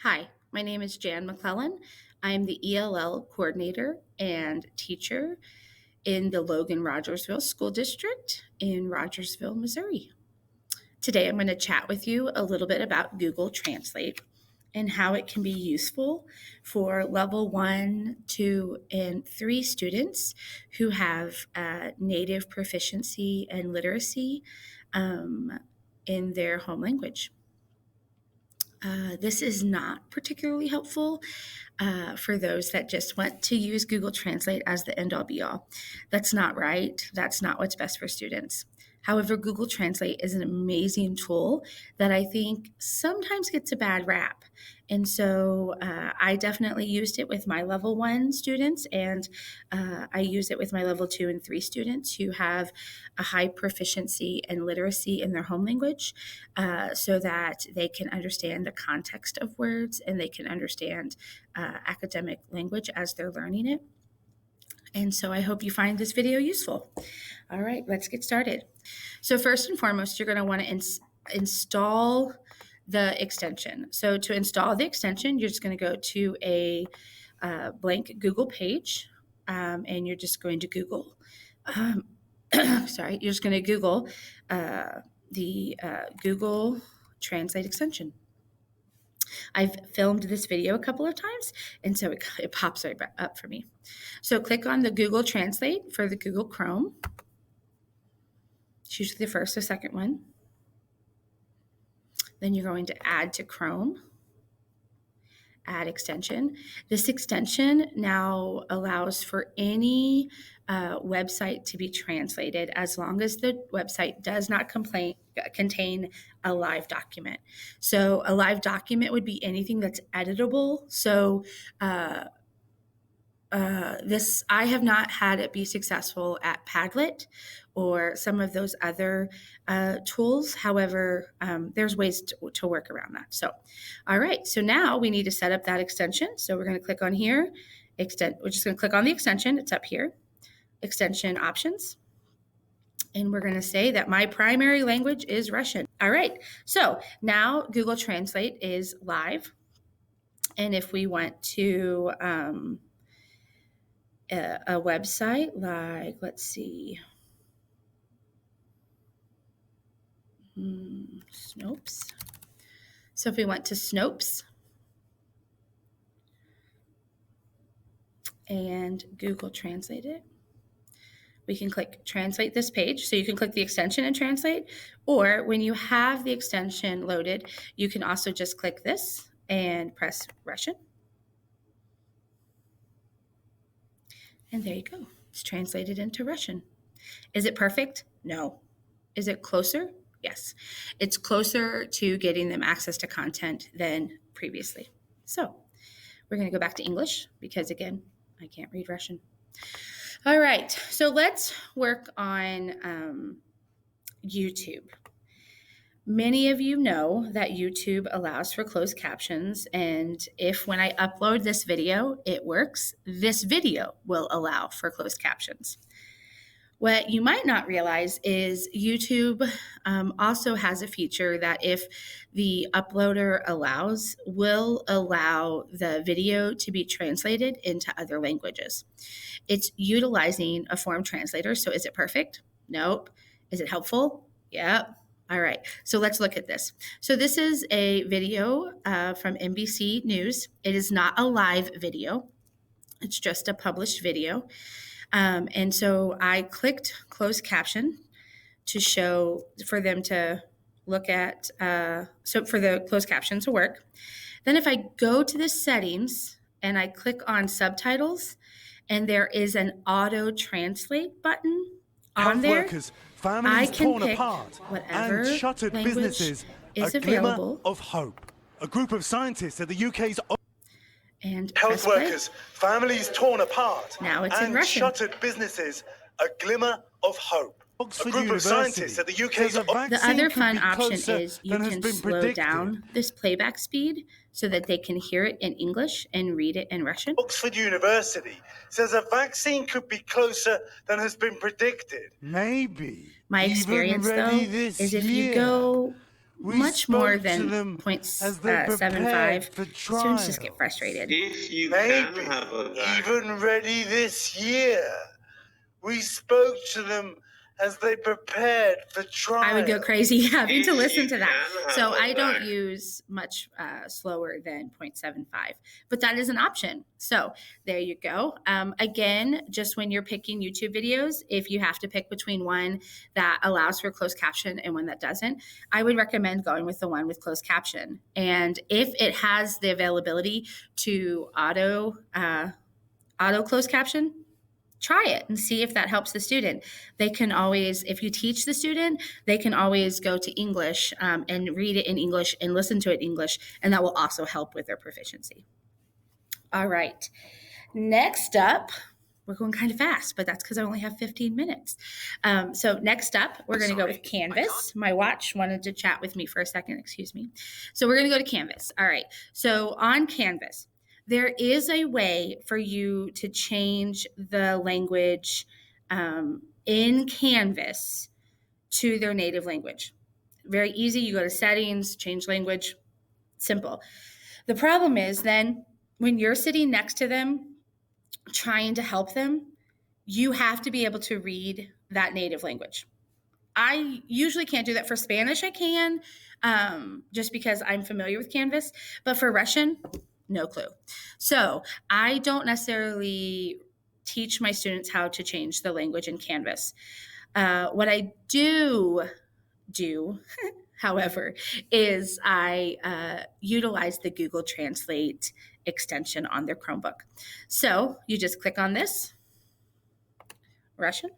Hi, my name is Jan McClellan. I'm the ELL coordinator and teacher in the Logan Rogersville School District in Rogersville, Missouri. Today I'm going to chat with you a little bit about Google Translate and how it can be useful for level 1, 2, and 3 students who have native proficiency and literacy in their home language. This is not particularly helpful for those that just want to use Google Translate as the end all be all. That's not right. That's not what's best for students. However, Google Translate is an amazing tool that I think sometimes gets a bad rap. And so I definitely used it with my level 1 students, and I use it with my level 2 and 3 students who have a high proficiency and literacy in their home language so that they can understand the context of words and they can understand academic language as they're learning it. And so I hope you find this video useful. All right, let's get started. So first and foremost, you're going to want to install the extension. So to install the extension, you're just going to go to a blank Google page, and you're just going to Google. You're just going to Google the Google Translate extension. I've filmed this video a couple of times, and so it pops right up for me. So click on the Google Translate for the Google Chrome. It's usually the first or second one. Then you're going to add to Chrome, add extension. This extension now allows for any website to be translated as long as the website does not contain a live document. So a live document would be anything that's editable. So I have not had it be successful at Padlet or some of those other tools. However, there's ways to work around that. So, all right. So now we need to set up that extension. So we're going to click on here. We're just going to click on the extension. It's up here. Extension options. And we're going to say that my primary language is Russian. All right. So now Google Translate is live. And if we want to a website like, let's see, Snopes. So if we went to Snopes and Google Translate it, we can click translate this page. So you can click the extension and translate, or when you have the extension loaded, you can also just click this and press Russian. And there you go. It's translated into Russian. Is it perfect? No. Is it closer? Yes. It's closer to getting them access to content than previously. So we're going to go back to English because, again, I can't read Russian. All right. So let's work on YouTube. Many of you know that YouTube allows for closed captions, and if when I upload this video, it works, this video will allow for closed captions. What you might not realize is YouTube also has a feature that if the uploader allows, will allow the video to be translated into other languages. It's utilizing a form translator. So is it perfect? Nope. Is it helpful? Yep. All right. So let's look at this. So this is a video from NBC News. It is not a live video. It's just a published video. And so I clicked closed caption to show for them to look at, so for the closed caption to work. Then if I go to the settings and I click on subtitles, and there is an auto translate button on there, I can pick whatever language is available. Of hope. A group of scientists at the UK's and health workers, families torn apart, now it's in Russian. Shuttered businesses, a glimmer of hope. A group of scientists at the UK's The other fun option is you can slow down this playback speed so that they can hear it in English and read it in Russian. Oxford University says a vaccine could be closer than has been predicted. Maybe. My experience, though, is if you go much more than 0.75. Students just get frustrated. If you Maybe can have a even ready this year. We spoke to them as they prepared for trial. I would go crazy having to If listen you to that. can So have a I don't vac- use much slower than 0.75, but that is an option. So there you go. Again, just when you're picking YouTube videos, if you have to pick between one that allows for closed caption and one that doesn't, I would recommend going with the one with closed caption. And if it has the availability to auto closed caption, try it and see if that helps the student. They can always, if you teach the student, they can always go to English and read it in English and listen to it in English, and that will also help with their proficiency. All right. Next up, we're going kind of fast, but that's because I only have 15 minutes. So next up, we're going to go with Canvas. My watch wanted to chat with me for a second, excuse me. So we're going to go to Canvas. All right. So on Canvas, there is a way for you to change the language in Canvas to their native language. Very easy. You go to settings, change language, simple. The problem is then when you're sitting next to them trying to help them, you have to be able to read that native language. I usually can't do that. For Spanish, I can, just because I'm familiar with Canvas, but for Russian, no clue. So I don't necessarily teach my students how to change the language in Canvas. What I do, however, is I utilize the Google Translate extension on their Chromebook. So you just click on this, Russian,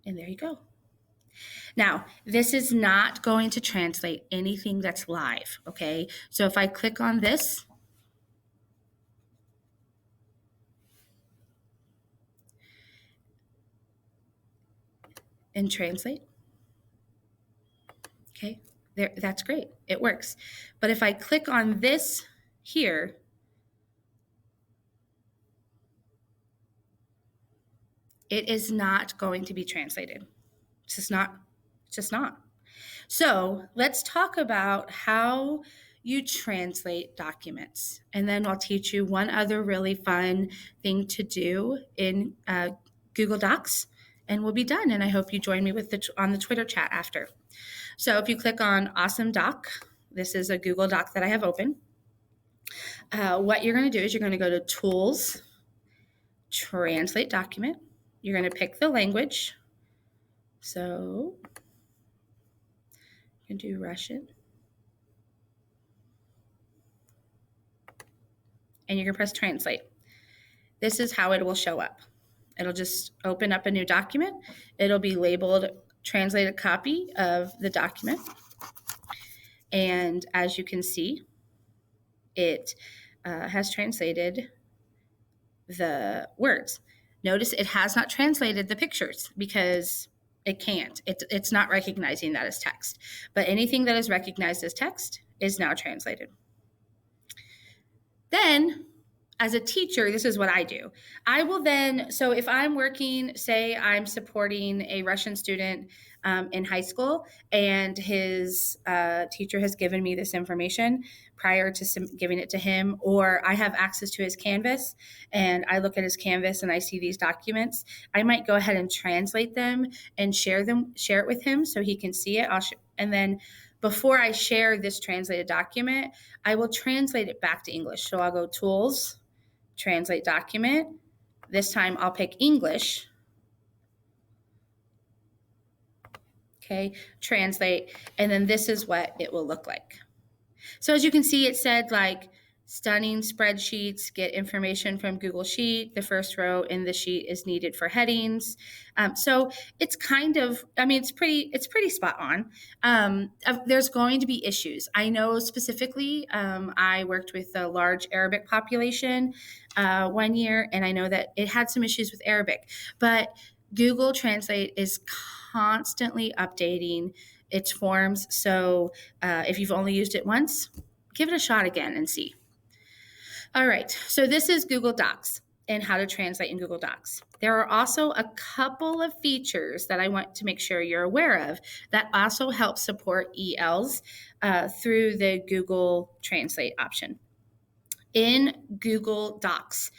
and there you go. Now, this is not going to translate anything that's live, okay? So if I click on this, and translate, okay, there, that's great. It works. But if I click on this here, it is not going to be translated. It's just not. So let's talk about how you translate documents. And then I'll teach you one other really fun thing to do in Google Docs, and we'll be done. And I hope you join me on the Twitter chat after. So if you click on Awesome Doc, this is a Google Doc that I have open. What you're going to do is you're going to go to Tools, Translate Document. You're going to pick the language. So you can do Russian. And you're going to press Translate. This is how it will show up. It'll just open up a new document. It'll be labeled Translated Copy of the document. And as you can see, it has translated the words. Notice it has not translated the pictures because it can't. It's not recognizing that as text. But anything that is recognized as text is now translated. Then, as a teacher, this is what I do. I will then, so if I'm working, say I'm supporting a Russian student in high school and his teacher has given me this information prior to giving it to him, or I have access to his Canvas and I look at his Canvas and I see these documents, I might go ahead and translate them and share it with him so he can see it. And then before I share this translated document, I will translate it back to English. So I'll go Tools, Translate Document. This time I'll pick English. Okay, translate, and then this is what it will look like. So as you can see, it said like stunning spreadsheets, get information from Google Sheet. The first row in the sheet is needed for headings. So it's kind of, I mean, it's pretty spot on. There's going to be issues. I know specifically, I worked with a large Arabic population 1 year, and I know that it had some issues with Arabic, but Google Translate is constantly updating its forms. So if you've only used it once, give it a shot again and see. All right, so this is Google Docs. and how to translate in Google Docs. There are also a couple of features that I want to make sure you're aware of that also help support ELs through the Google Translate option. In Google Docs,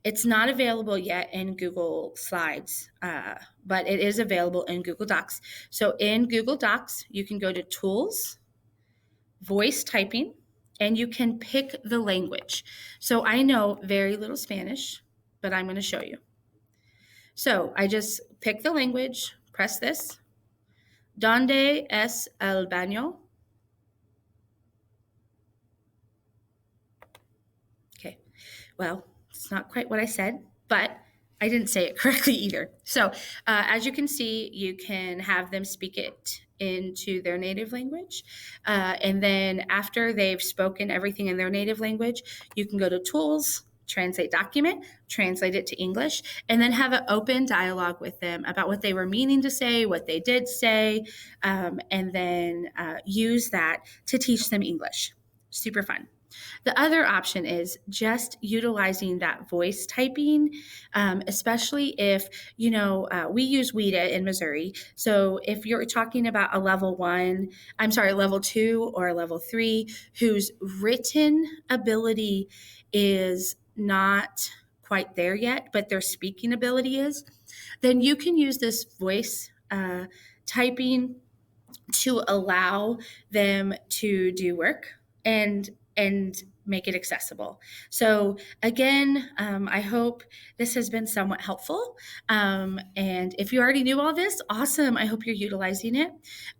it's not available yet in Google Slides, but it is available in Google Docs. So in Google Docs, you can go to Tools, Voice Typing, and you can pick the language. So I know very little Spanish, but I'm going to show you. So I just pick the language, press this. ¿Dónde es el baño? Okay, well, it's not quite what I said, but I didn't say it correctly either. So as you can see, you can have them speak it into their native language. And then after they've spoken everything in their native language, you can go to Tools, Translate Document, translate it to English, and then have an open dialogue with them about what they were meaning to say, what they did say, and then use that to teach them English. Super fun. The other option is just utilizing that voice typing, especially if, we use WIDA in Missouri. So if you're talking about a level 2 or a level 3 whose written ability is not quite there yet, but their speaking ability is, then you can use this voice typing to allow them to do work and make it accessible. So again, I hope this has been somewhat helpful. And if you already knew all this, awesome. I hope you're utilizing it.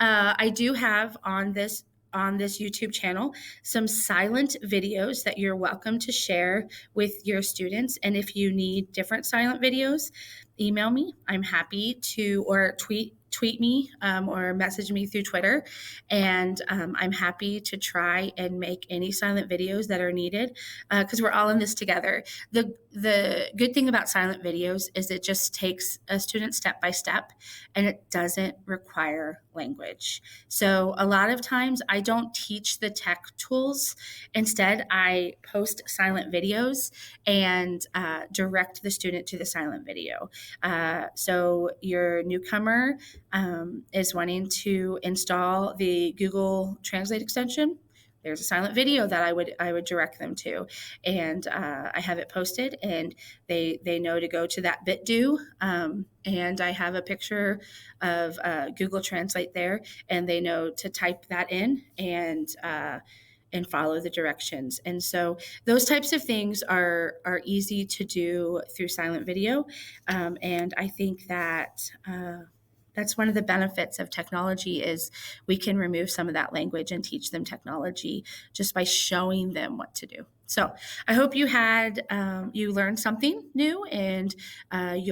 I do have on this YouTube channel some silent videos that you're welcome to share with your students. And if you need different silent videos, email me. I'm happy to, or tweet me or message me through Twitter, and I'm happy to try and make any silent videos that are needed because we're all in this together. The good thing about silent videos is it just takes a student step by step, and it doesn't require language. So a lot of times I don't teach the tech tools. Instead, I post silent videos and direct the student to the silent video. So your newcomer is wanting to install the Google Translate extension, there's a silent video that I would direct them to, and I have it posted, and they know to go to that BitDo, and I have a picture of Google Translate there, and they know to type that in and follow the directions. And so those types of things are easy to do through silent video, and I think that that's one of the benefits of technology is we can remove some of that language and teach them technology just by showing them what to do. So I hope you learned something new, and you